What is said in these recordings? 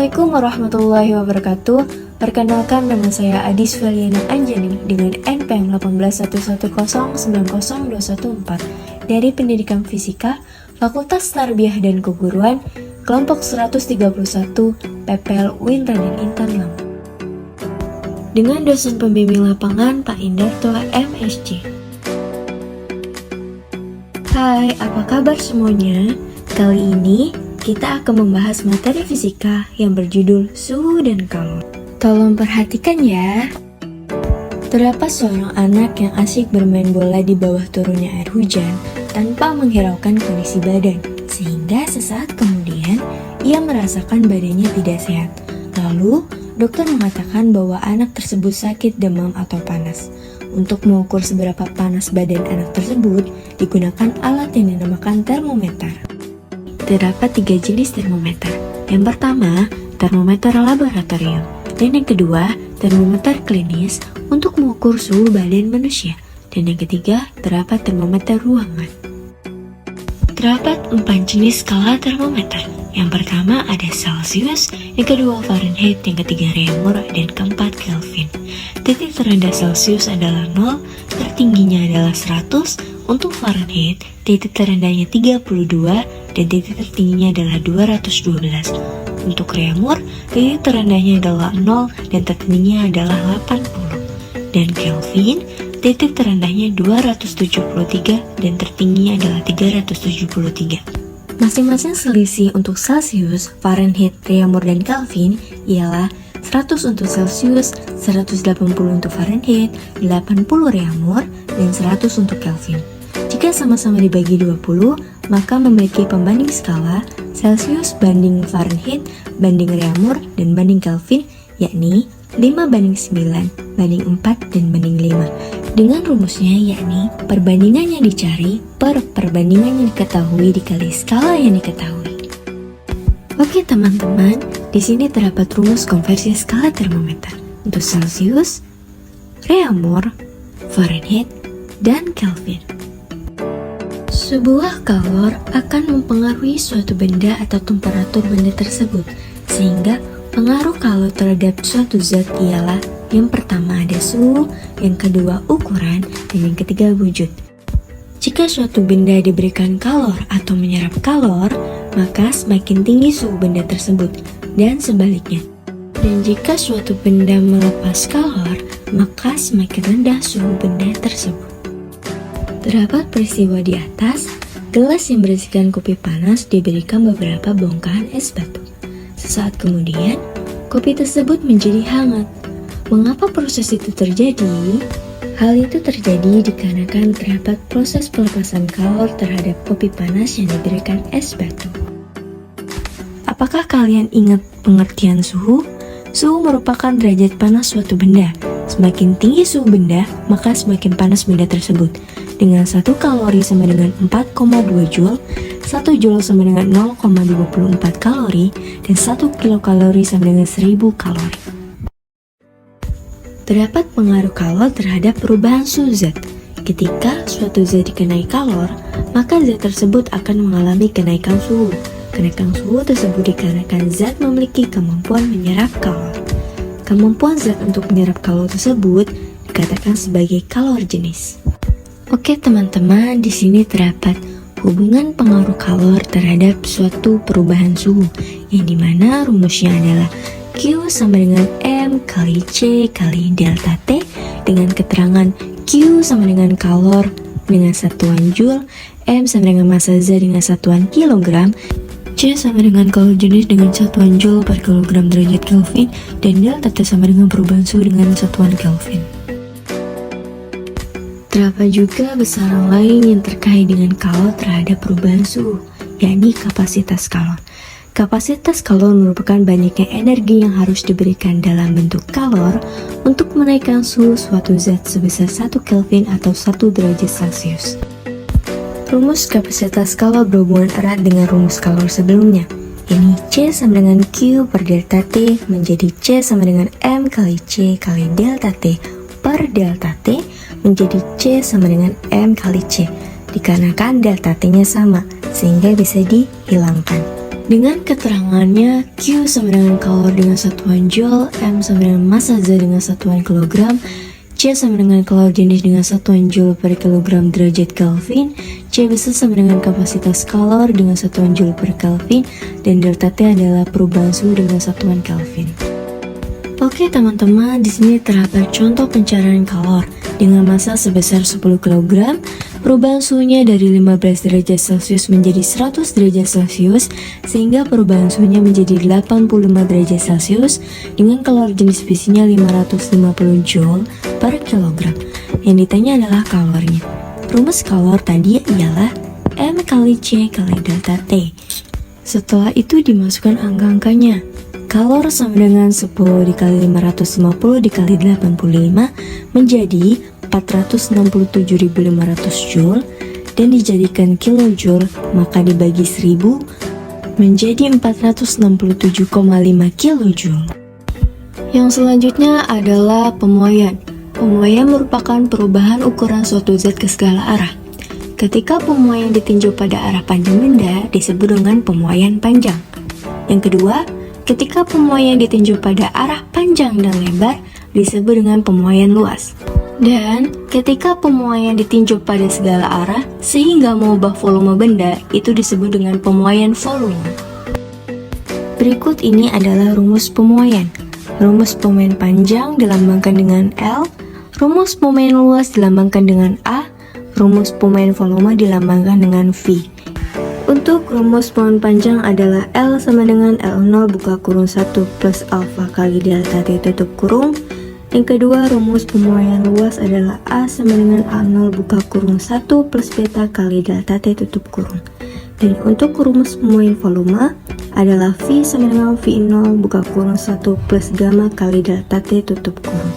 Assalamualaikum warahmatullahi wabarakatuh. Perkenalkan, nama saya Adis Valiana Anjani dengan NPM 181090214 dari Pendidikan Fisika, Fakultas Tarbiyah dan Keguruan, kelompok 131 PPL UIN Raden Intan Lampung. Dengan dosen pembimbing lapangan Pak Indarto MSc. Hai, apa kabar semuanya? Kali ini kita akan membahas materi fisika yang berjudul suhu dan kalor. Tolong perhatikan ya. Terdapat seorang anak yang asyik bermain bola di bawah turunnya air hujan tanpa menghiraukan kondisi badan, sehingga sesaat kemudian ia merasakan badannya tidak sehat. Lalu, dokter mengatakan bahwa anak tersebut sakit demam atau panas. Untuk mengukur seberapa panas badan anak tersebut, digunakan alat yang dinamakan termometer. Terdapat 3 jenis termometer. Yang pertama, termometer laboratorium. Dan yang kedua, termometer klinis untuk mengukur suhu badan manusia. Dan yang ketiga, terdapat termometer ruangan. Terdapat 4 jenis skala termometer. Yang pertama ada Celsius, yang kedua Fahrenheit, yang ketiga Reaumur, dan keempat Kelvin. Titik terendah Celsius adalah 0, tertingginya adalah 100. Untuk Fahrenheit, titik terendahnya 32 dan titik tertingginya adalah 212. Untuk Reaumur, titik terendahnya adalah 0 dan tertingginya adalah 80. Dan Kelvin, titik terendahnya 273 dan tertingginya adalah 373. Masing-masing selisih untuk Celsius, Fahrenheit, Reaumur, dan Kelvin ialah 100 untuk Celsius, 180 untuk Fahrenheit, 80 Reaumur, dan 100 untuk Kelvin. Jika sama-sama dibagi 20, maka memiliki pembanding skala Celsius banding Fahrenheit, banding Reaumur, dan banding Kelvin, yakni 5:9, banding 4, dan banding 5. Dengan rumusnya yakni perbandingan yang dicari per perbandingan yang diketahui dikali skala yang diketahui. Oke teman-teman, di sini terdapat rumus konversi skala termometer untuk Celsius, Reaumur, Fahrenheit, dan Kelvin. Sebuah kalor akan mempengaruhi suatu benda atau temperatur benda tersebut, sehingga pengaruh kalor terhadap suatu zat ialah yang pertama ada suhu, yang kedua ukuran, dan yang ketiga wujud. Jika suatu benda diberikan kalor atau menyerap kalor, maka semakin tinggi suhu benda tersebut, dan sebaliknya. Dan jika suatu benda melepas kalor, maka semakin rendah suhu benda tersebut. Terdapat peristiwa di atas, gelas yang berisikan kopi panas diberikan beberapa bongkahan es batu. Sesaat kemudian, kopi tersebut menjadi hangat. Mengapa proses itu terjadi? Hal itu terjadi dikarenakan terdapat proses pelepasan kalor terhadap kopi panas yang diberikan es batu. Apakah kalian ingat pengertian suhu? Suhu merupakan derajat panas suatu benda. Semakin tinggi suhu benda, maka semakin panas benda tersebut. Dengan 1 kalori sama dengan 4,2 Joule, 1 Joule sama dengan 0,24 kalori, dan 1 kilokalori sama dengan 1000 kalori. Terdapat pengaruh kalor terhadap perubahan suhu zat. Ketika suatu zat dikenai kalor, maka zat tersebut akan mengalami kenaikan suhu. Kenaikan suhu tersebut dikarenakan zat memiliki kemampuan menyerap kalor. Kemampuan zat untuk menyerap kalor tersebut dikatakan sebagai kalor jenis. Oke teman-teman, di sini terdapat hubungan pengaruh kalor terhadap suatu perubahan suhu, yang dimana rumusnya adalah Q sama dengan M kali C kali delta T, dengan keterangan Q sama dengan kalor dengan satuan Joule, M sama dengan massa zat dengan satuan kilogram, C sama dengan kalor jenis dengan satuan Joule per kilogram derajat Kelvin, dan delta T sama dengan perubahan suhu dengan satuan Kelvin. Terdapat juga besaran lain yang terkait dengan kalor terhadap perubahan suhu, yakni kapasitas kalor. Kapasitas kalor merupakan banyaknya energi yang harus diberikan dalam bentuk kalor untuk menaikkan suhu suatu zat sebesar 1 Kelvin atau 1 derajat Celcius. Rumus kapasitas kalor berhubungan erat dengan rumus kalor sebelumnya, yakni C sama dengan Q per delta T menjadi C sama dengan M kali C kali delta T per delta T menjadi C sama dengan M kali C, dikarenakan delta T-nya sama, sehingga bisa dihilangkan. Dengan keterangannya, Q sama dengan kalor dengan satuan joule, M sama dengan massa zat dengan satuan kilogram, C sama dengan kalor jenis dengan satuan joule per kilogram derajat Kelvin, C besar sama dengan kapasitas kalor dengan satuan joule per Kelvin, dan delta T adalah perubahan suhu dengan satuan Kelvin. Oke teman-teman, di sini terdapat contoh pencarian kalor dengan massa sebesar 10 kg, perubahan suhunya dari 15 derajat Celcius menjadi 100 derajat Celcius, sehingga perubahan suhunya menjadi 85 derajat Celcius dengan kalor jenis visinya 550 Joule per kilogram. Yang ditanya adalah kalornya. Rumus kalor tadi ialah M kali C kali delta T. Setelah itu dimasukkan angka-angkanya. Kalor sama dengan 10 dikali 550 dikali 85 menjadi 467.500 Joule, dan dijadikan kilojoule maka dibagi 1000 menjadi 467,5 kilojoule. Yang selanjutnya adalah pemuaian. Pemuaian merupakan perubahan ukuran suatu zat ke segala arah. Ketika pemuaian ditinjau pada arah panjang benda disebut dengan pemuaian panjang. Yang kedua, ketika pemuaian ditinjau pada arah panjang dan lebar disebut dengan pemuaian luas. Dan ketika pemuaian ditinjau pada segala arah sehingga mengubah volume benda itu disebut dengan pemuaian volume. Berikut ini adalah rumus pemuaian. Rumus pemuaian panjang dilambangkan dengan L, rumus pemuaian luas dilambangkan dengan A, rumus pemuaian volume dilambangkan dengan V. Untuk rumus pemuaian panjang adalah L sama dengan L0 buka kurung 1 plus alfa kali delta T tutup kurung. Yang kedua, rumus pemuaian luas adalah A sama dengan A0 buka kurung 1 plus beta kali delta T tutup kurung. Dan untuk rumus pemuaian volume adalah V sama dengan V0 buka kurung 1 plus gamma kali delta T tutup kurung.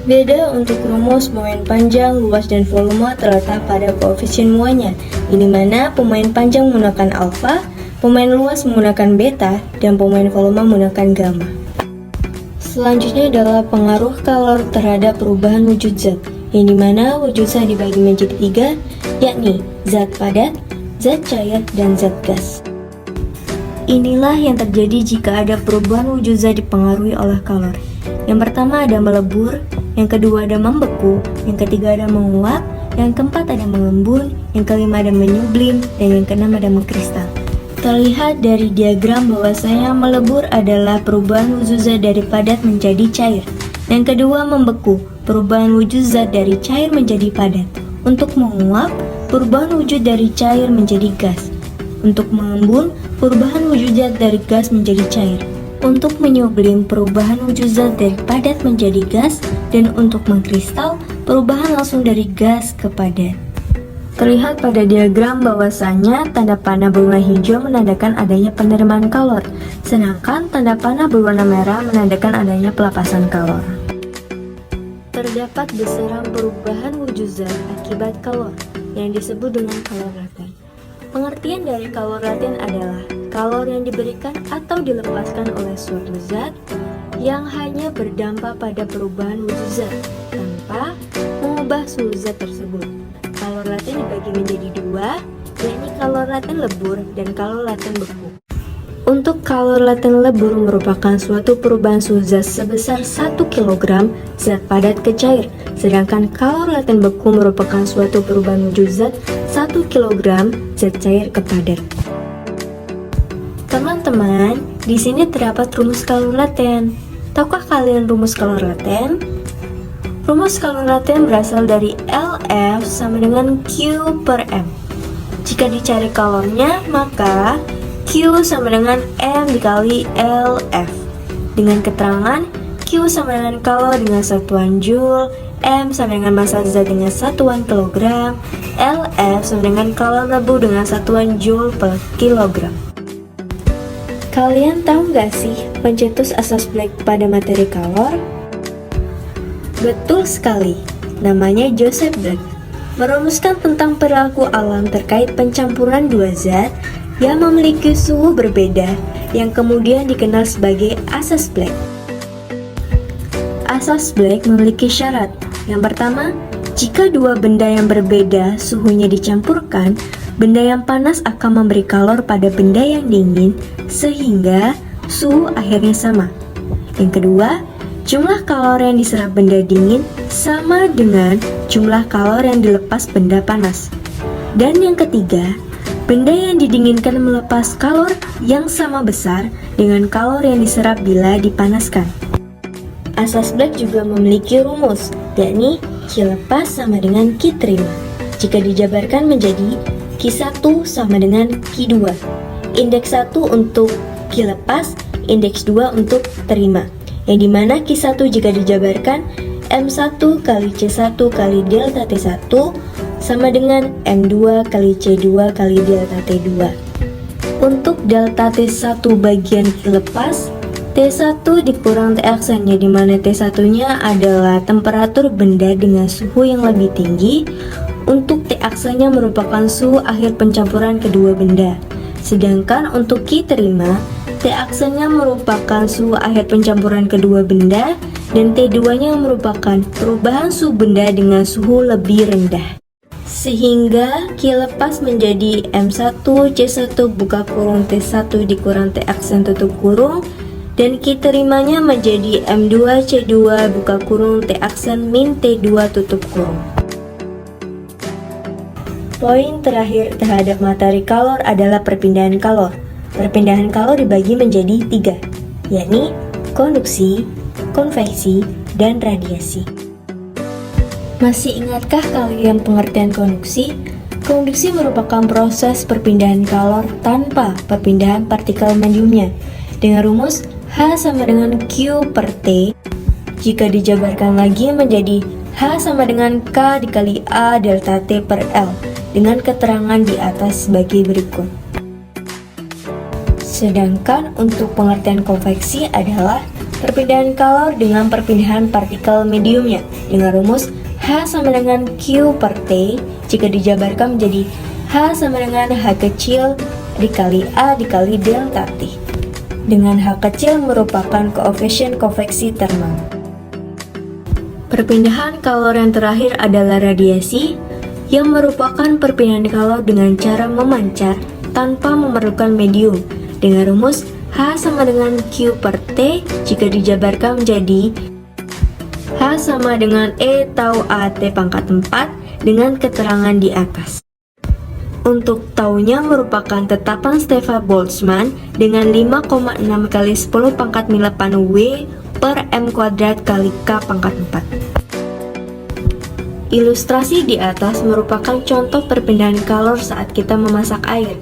Beda untuk rumus pemuaian panjang, luas, dan volume terletak pada koefisien muanya, ini mana pemuaian panjang menggunakan alfa, pemuaian luas menggunakan beta, dan pemuaian volume menggunakan gamma. Selanjutnya adalah pengaruh kalor terhadap perubahan wujud zat, yang dimana wujud zat dibagi menjadi 3, yakni zat padat, zat cair, dan zat gas. Inilah yang terjadi jika ada perubahan wujud zat dipengaruhi oleh kalor. Yang pertama ada melebur, yang kedua ada membeku, yang ketiga ada menguap, yang keempat ada mengembun, yang kelima ada menyublim, dan yang keenam ada mengkristal. Terlihat dari diagram bahwasanya melebur adalah perubahan wujud zat dari padat menjadi cair. Yang kedua membeku, perubahan wujud zat dari cair menjadi padat. Untuk menguap, perubahan wujud dari cair menjadi gas. Untuk mengembun, perubahan wujud zat dari gas menjadi cair. Untuk menyublim, perubahan wujud zat dari padat menjadi gas. Dan untuk mengkristal, perubahan langsung dari gas ke padat. Terlihat pada diagram bahwasanya tanda panah berwarna hijau menandakan adanya penerimaan kalor, sedangkan tanda panah berwarna merah menandakan adanya pelepasan kalor. Terdapat besaran perubahan wujud zat akibat kalor yang disebut dengan kalor laten. Pengertian dari kalor laten adalah kalor yang diberikan atau dilepaskan oleh suatu zat yang hanya berdampak pada perubahan wujud zat tanpa mengubah suhu zat tersebut. Kalor laten dibagi menjadi dua, yakni kalor laten lebur dan kalor laten beku. Untuk kalor laten lebur merupakan suatu perubahan suhu zat sebesar 1 kg zat padat ke cair, sedangkan kalor laten beku merupakan suatu perubahan wujud zat 1 kg zat cair ke padat. Teman-teman, di sini terdapat rumus kalor laten. Tahukah kalian rumus kalor laten? Rumus kalor laten berasal dari LF sama dengan Q per M. Jika dicari kalornya, maka Q sama dengan M dikali LF. Dengan keterangan Q sama dengan kalor dengan satuan joule, M sama dengan massa zat dengan satuan kilogram, LF sama dengan kalor lebur dengan satuan joule per kilogram. Kalian tahu nggak sih pencetus asas Black pada materi kalor? Betul sekali, namanya Joseph Black. Merumuskan tentang perilaku alam terkait pencampuran dua zat yang memiliki suhu berbeda yang kemudian dikenal sebagai asas Black. Asas Black memiliki syarat. Yang pertama, jika dua benda yang berbeda suhunya dicampurkan, Benda yang panas akan memberi kalor pada benda yang dingin sehingga suhu akhirnya sama. Yang kedua, jumlah kalor yang diserap benda dingin sama dengan jumlah kalor yang dilepas benda panas. Dan yang ketiga, benda yang didinginkan melepas kalor yang sama besar dengan kalor yang diserap bila dipanaskan. Asas Black juga memiliki rumus, yakni Q lepas sama dengan Q terima. Jika dijabarkan menjadi Q1 sama dengan Q2. Indeks 1 untuk Q lepas, indeks 2 untuk terima. Yang dimana Q1 jika dijabarkan M1 kali C1 kali delta T1 sama dengan M2 kali C2 kali delta T2. Untuk delta T1 bagian Q lepas, T1 dikurang T aksennya, dimana T1 nya adalah temperatur benda dengan suhu yang lebih tinggi. Untuk T aksennya merupakan suhu akhir pencampuran kedua benda. Sedangkan untuk Q terima, T aksennya merupakan suhu akhir pencampuran kedua benda dan T2 nya merupakan perubahan suhu benda dengan suhu lebih rendah. Sehingga Q lepas menjadi M1 C1 buka kurung T1 dikurang T aksen tutup kurung, dan Q terimanya menjadi M2 C2 buka kurung T aksen min T2 tutup kurung. Poin terakhir terhadap materi kalor adalah perpindahan kalor. Perpindahan kalor dibagi menjadi 3, yakni konduksi, konveksi, dan radiasi. Masih ingatkah kalian pengertian konduksi? Konduksi merupakan proses perpindahan kalor tanpa perpindahan partikel mediumnya dengan rumus H sama dengan Q per T. Jika dijabarkan lagi menjadi H sama dengan K dikali A delta T per L dengan keterangan di atas sebagai berikut. Sedangkan untuk pengertian konveksi adalah perpindahan kalor dengan perpindahan partikel mediumnya dengan rumus H sama dengan Q per T. Jika dijabarkan menjadi H sama dengan H kecil dikali A dikali delta T, dengan H kecil merupakan koefisien konveksi termal. Perpindahan kalor yang terakhir adalah radiasi, yang merupakan perpindahan kalor dengan cara memancar tanpa memerlukan medium dengan rumus H sama dengan Q per T. Jika dijabarkan menjadi H sama dengan E tau AT pangkat 4 dengan keterangan di atas. Untuk taunya merupakan tetapan Stefan Boltzmann dengan 5,6 kali 10 pangkat 8 W per M kuadrat kali K pangkat 4. Ilustrasi di atas merupakan contoh perpindahan kalor saat kita memasak air.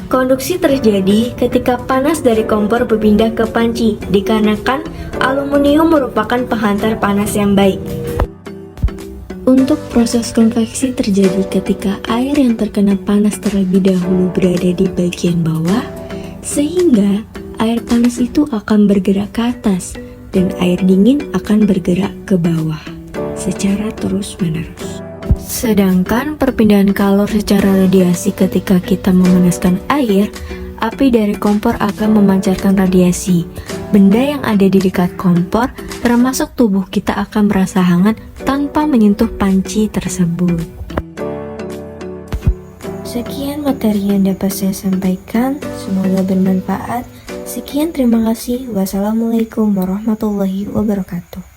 Konduksi terjadi ketika panas dari kompor berpindah ke panci, dikarenakan aluminium merupakan penghantar panas yang baik. Untuk proses konveksi terjadi ketika air yang terkena panas terlebih dahulu berada di bagian bawah, sehingga air panas itu akan bergerak ke atas dan air dingin akan bergerak ke bawah secara terus-menerus. Sedangkan perpindahan kalor secara radiasi ketika kita memanaskan air, api dari kompor akan memancarkan radiasi. Benda yang ada di dekat kompor, termasuk tubuh kita, akan merasa hangat tanpa menyentuh panci tersebut. Sekian materi yang dapat saya sampaikan, semoga bermanfaat. Sekian, terima kasih. Wassalamualaikum warahmatullahi wabarakatuh.